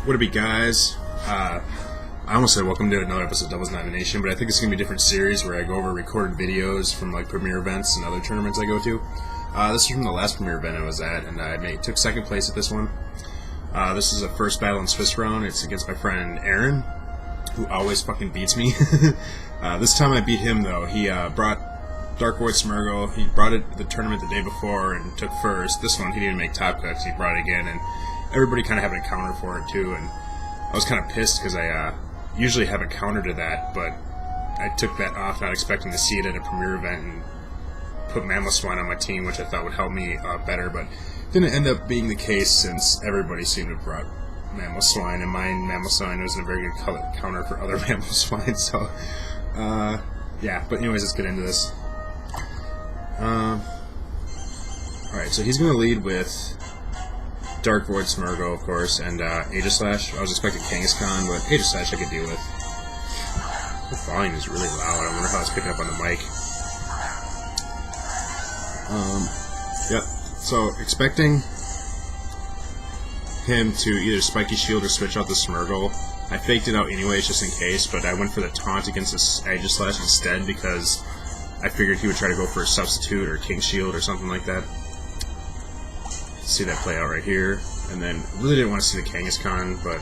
What it be, guys? I almost said welcome to another episode of Devil's Nomination, but I think it's going to be a different series where I go over recorded videos from like premiere events and other tournaments I go to. This is from the last premiere event I was at, and I took second place at this one. This is a first battle in Swiss round. It's against my friend Aaron, who always fucking beats me. This time I beat him, though. He brought Dark Void Smurgle. He brought it to the tournament the day before and took first. This one he didn't make top cut, he brought it again, and everybody kind of had a counter for it too. And I was kind of pissed because I usually have a counter to that, but I took that off not expecting to see it at a premiere event and put Mammoth Swine on my team, which I thought would help me better, but didn't end up being the case since everybody seemed to have brought Mammoth Swine, and my Mammoth Swine wasn't a very good counter for other Mammoth Swine, so yeah, but anyways, let's get into this. Alright, so he's going to lead with Dark Void Smurgo, of course, and Aegislash. I was expecting Kangaskhan, but Aegislash I could deal with. The volume is really loud. I wonder how it's picking up on the mic. Yep. So, expecting him to either Spiky Shield or switch out the Smurgle. I faked it out anyways, just in case, but I went for the taunt against this Aegislash instead because I figured he would try to go for a substitute or King Shield or something like that. See that play out right here, and then really didn't want to see the Kangaskhan, but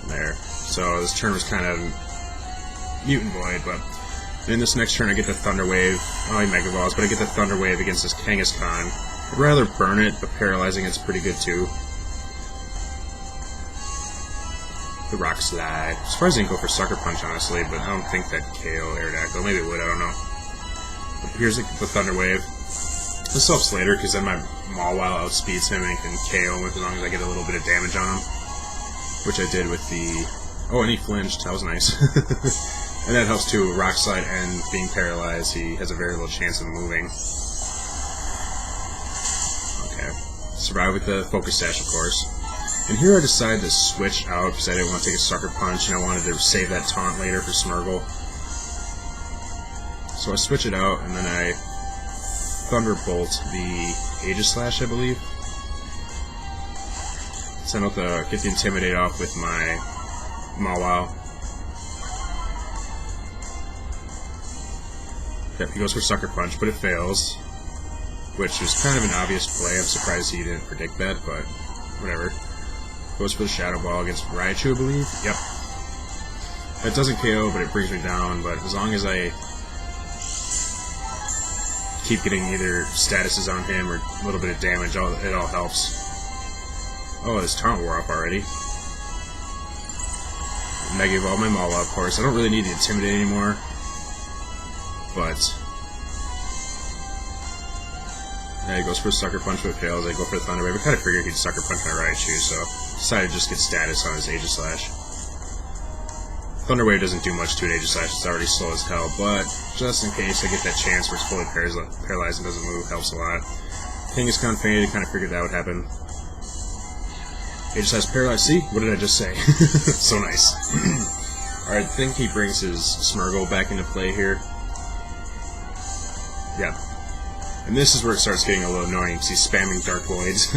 there. So this turn was kind of Mutant Void, but in this next turn I get the Thunder Wave. Oh, he Mega Balls, but I get the Thunder Wave against this Kangaskhan. I'd rather burn it, but paralyzing it's pretty good too. The Rock Slide. Surprised I didn't go for Sucker Punch, honestly, but I don't think that KO Aerodactyl. Maybe it would, I don't know. But here's the Thunder Wave. This helps later, because then my Mawile outspeeds him and can KO him as long as I get a little bit of damage on him. Which I did with the... Oh, and he flinched. That was nice. And that helps too. Rock Slide and being paralyzed, he has a very little chance of moving. Okay. Survive with the Focus Sash, of course. And here I decided to switch out, because I didn't want to take a Sucker Punch, and I wanted to save that taunt later for Smurgle. So I switch it out, and then I Thunderbolt the Aegislash, I believe. Send out get the Intimidate off with my Mawile. Yep, he goes for Sucker Punch, but it fails. Which is kind of an obvious play. I'm surprised he didn't predict that, but whatever. Goes for the Shadow Ball against Raichu, I believe. Yep. That doesn't KO, but it brings me down, but as long as I keep getting either statuses on him or a little bit of damage, it all helps. Oh, this taunt wore off already. Mega Evolve my Mawile, of course. I don't really need to Intimidate anymore, but yeah, he goes for a Sucker Punch, but fails. I go for the Thunder Wave. I kind of figured he'd Sucker Punch my Raichu, so decided to just get status on his Aegislash. Thunder Wave doesn't do much to an Aegislash, it's already slow as hell, but just in case I get that chance where it's fully paralyzed and doesn't move, helps a lot. Kangaskhan fainted, kind of figured that would happen. Aegislash paralyzed, see? What did I just say? So nice. Alright, I think he brings his Smurgle back into play here. Yeah. And this is where it starts getting a little annoying, because he's spamming Dark Voids.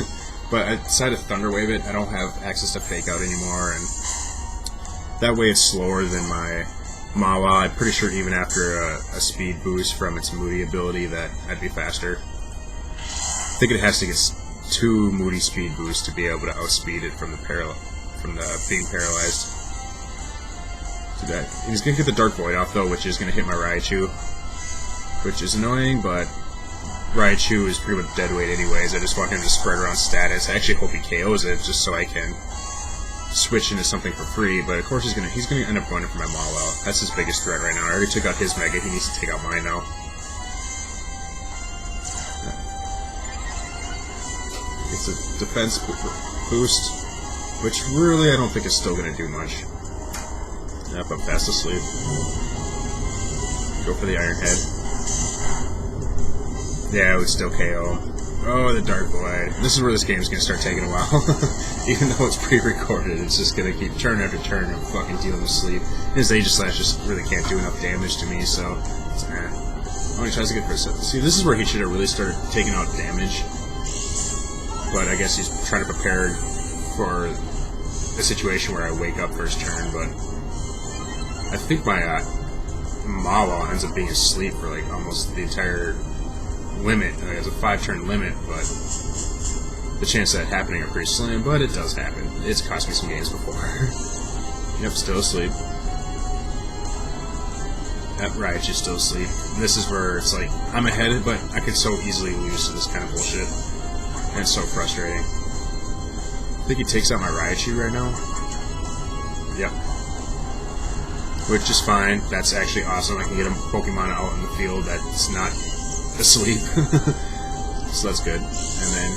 But I decided to Thunder Wave it. I don't have access to Fake Out anymore, and that way it's slower than my Mawile. I'm pretty sure even after a speed boost from its Moody ability that I'd be faster. I think it has to get 2 Moody speed boosts to be able to outspeed it from the being paralyzed. So he's going to get the Dark Void off though, which is going to hit my Raichu. Which is annoying, but Raichu is pretty much dead weight anyways. I just want him to spread around status. I actually hope he KOs it just so I can switch into something for free, but of course he's gonna end up going for my Mawile. That's his biggest threat right now. I already took out his Mega, he needs to take out mine now. It's a defense boost, which really I don't think is still gonna do much. Yep, I'm fast asleep. Go for the Iron Head. Yeah, it would still KO. Oh, the Dark Void. This is where this game's gonna start taking a while. Even though it's pre-recorded, it's just gonna keep turn after turn and fucking dealing with sleep. His Aegislash just really can't do enough damage to me, so Oh, he tries to get for a set. See, this is where he should have really started taking out damage. But I guess he's trying to prepare for a situation where I wake up first turn, but I think my Mawa ends up being asleep for like almost the entire limit. It's a 5-turn limit, but the chances of that happening are pretty slim, but it does happen. It's cost me some games before. Yep, still asleep. Yep, right, she's still asleep. And this is where it's like, I'm ahead, but I could so easily lose to this kind of bullshit. And it's so frustrating. I think he takes out my Raichu right now. Yep. Which is fine. That's actually awesome. I can get a Pokemon out in the field that's not asleep. So that's good. And then,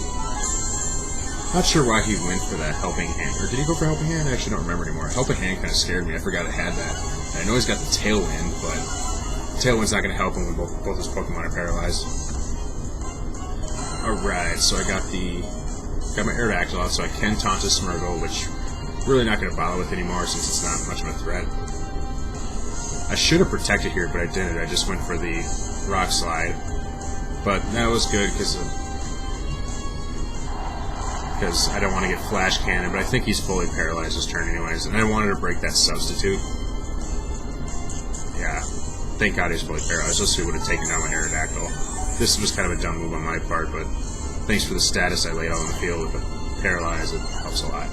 not sure why he went for that Helping Hand. Or did he go for Helping Hand? I actually don't remember anymore. Helping Hand kind of scared me. I forgot it had that. And I know he's got the Tailwind, but Tailwind's not going to help him when both his Pokemon are paralyzed. Alright, so I got my Aerodactyl out, so I can taunt a Smeargle, which I'm really not going to bother with anymore since it's not much of a threat. I should have protected here, but I didn't. I just went for the Rock Slide. But that was good because I don't want to get Flash Cannon, but I think he's fully paralyzed this turn anyways, and I wanted to break that Substitute. Yeah, thank God he's fully paralyzed, else he would have taken down my Aerodactyl. This was kind of a dumb move on my part, but thanks for the status I laid out on the field with the paralyzed, it helps a lot.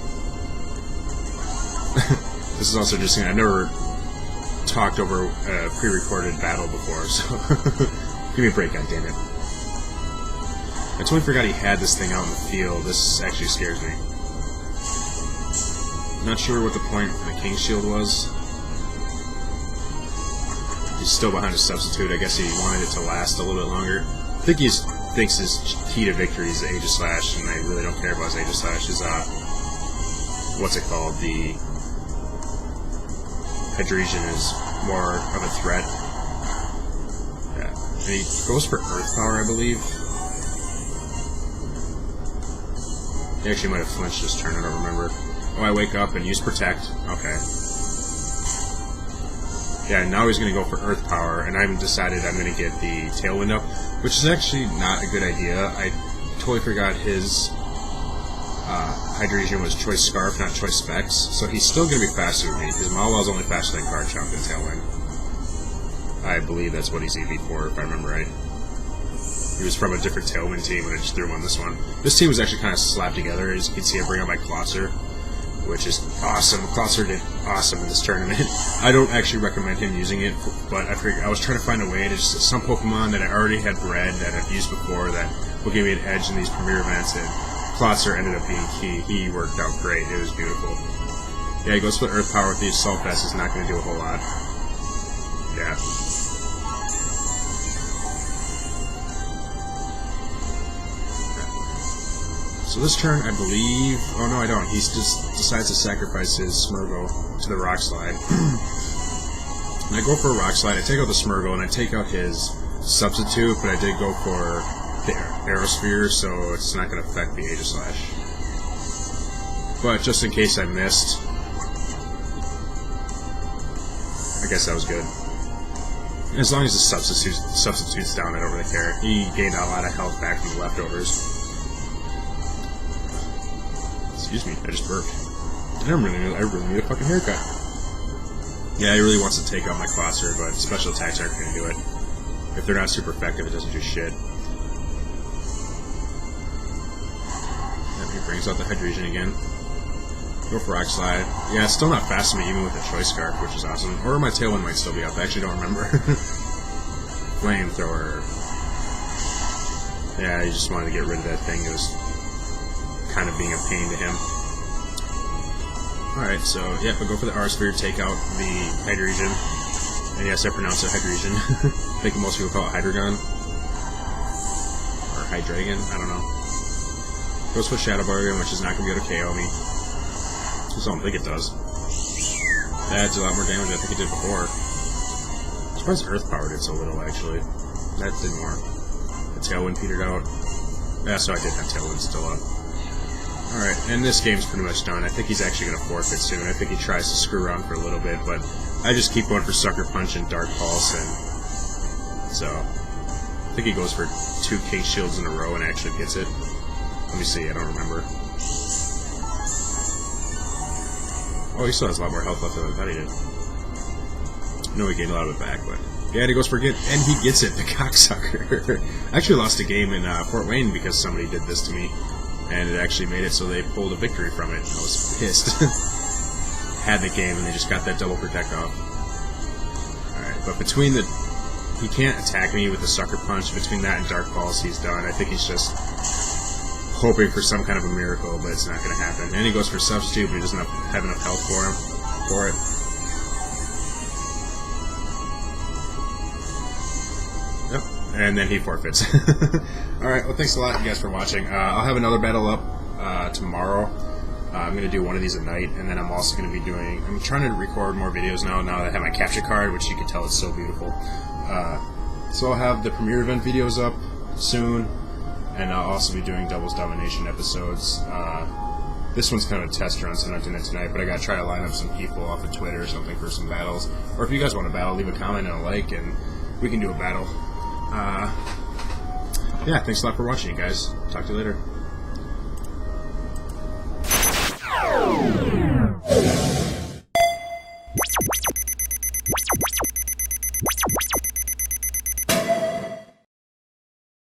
This is also just, I've never talked over a pre-recorded battle before, so give me a break, goddammit. I totally forgot he had this thing out in the field. This actually scares me. Not sure what the point of the King Shield was. He's still behind his Substitute. I guess he wanted it to last a little bit longer. I think he thinks his key to victory is Aegislash, and I really don't care about his Aegislash. His, what's it called? The Hydreigon is more of a threat. Yeah. And he goes for Earth Power, I believe. He actually might have flinched this turn, I don't remember. Oh, I wake up and use Protect. Okay. Yeah, now he's going to go for Earth Power, and I've decided I'm going to get the Tailwind up, which is actually not a good idea. I totally forgot his Hydreigon was Choice Scarf, not Choice Specs, so he's still going to be faster than me, because Mawil's only faster than Garchomp and Tailwind. I believe that's what he's EV for, if I remember right. He was from a different Tailwind team, and I just threw him on this one. This team was actually kind of slapped together. As you can see, I bring out my Closser, which is awesome. Closser did awesome in this tournament. I don't actually recommend him using it, but I figured I was trying to find a way to just some Pokemon that I already had bred, that I've used before, that will give me an edge in these premier events, and Closser ended up being key. He worked out great. It was beautiful. Yeah, he goes for Earth Power with the Assault Vest. Is not going to do a whole lot. Yeah. So this turn, I believe... Oh, no, I don't. He just decides to sacrifice his Smeargle to the Rock Slide. And I go for a Rock Slide, I take out the Smeargle, and I take out his Substitute, but I did go for the Aerosphere, so it's not going to affect the Aegislash. But just in case I missed... I guess that was good. As long as the Substitute's down, I don't really care. He gained a lot of health back from the leftovers. Excuse me, I just burped. I really need a fucking haircut. Yeah, he really wants to take out my Closser, but special attacks aren't going to do it. If they're not super effective, it doesn't do shit. Yep, he brings out the Hydreigon again. Go for Rock Slide. Yeah, it's still not fast to me, even with the Choice Scarf, which is awesome. Or my Tailwind might still be up, I actually don't remember. Flamethrower. Yeah, he just wanted to get rid of that thing. It was kind of being a pain to him. Alright, so, yeah, I'll go for the R-Sphere, take out the Hydreigon. And yes, I pronounce it Hydreigon. I think most people call it Hydreigon. Or Hydreigon, I don't know. Goes for Shadow Bargain, which is not going to be able to KO me. Just don't think it does. That's a lot more damage than I think it did before. I'm surprised Earth Power did so little, actually. That did more. The Tailwind petered out. Yeah, so I did have Tailwind still up. Alright, and this game's pretty much done. I think he's actually going to forfeit soon. I think he tries to screw around for a little bit, but I just keep going for Sucker Punch and Dark Pulse, and so I think he goes for 2 King Shields in a row and actually gets it. Let me see, I don't remember. Oh, he still has a lot more health left than I thought he did. I know he gained a lot of it back, but... Yeah, and he goes for it, and he gets it, the cocksucker. I actually lost a game in Fort Wayne because somebody did this to me, and it actually made it so they pulled a victory from it. I was pissed. Had the game, and they just got that double protect off. Alright, but between the... He can't attack me with the sucker punch. Between that and Dark Balls, he's done. I think he's just hoping for some kind of a miracle, but it's not going to happen. And he goes for Substitute, but he doesn't have enough health for it. Yep, and then he forfeits. Alright, well thanks a lot you guys for watching. I'll have another battle up tomorrow. I'm going to do one of these at night, and then I'm also going to be doing... I'm trying to record more videos now that I have my capture card, which you can tell is so beautiful. So I'll have the premiere event videos up soon, and I'll also be doing Doubles Domination episodes. This one's kind of a test run, so I'm not doing it tonight, but I gotta try to line up some people off of Twitter or something for some battles. Or if you guys want a battle, leave a comment and a like, and we can do a battle. Yeah, thanks a lot for watching, you guys. Talk to you later.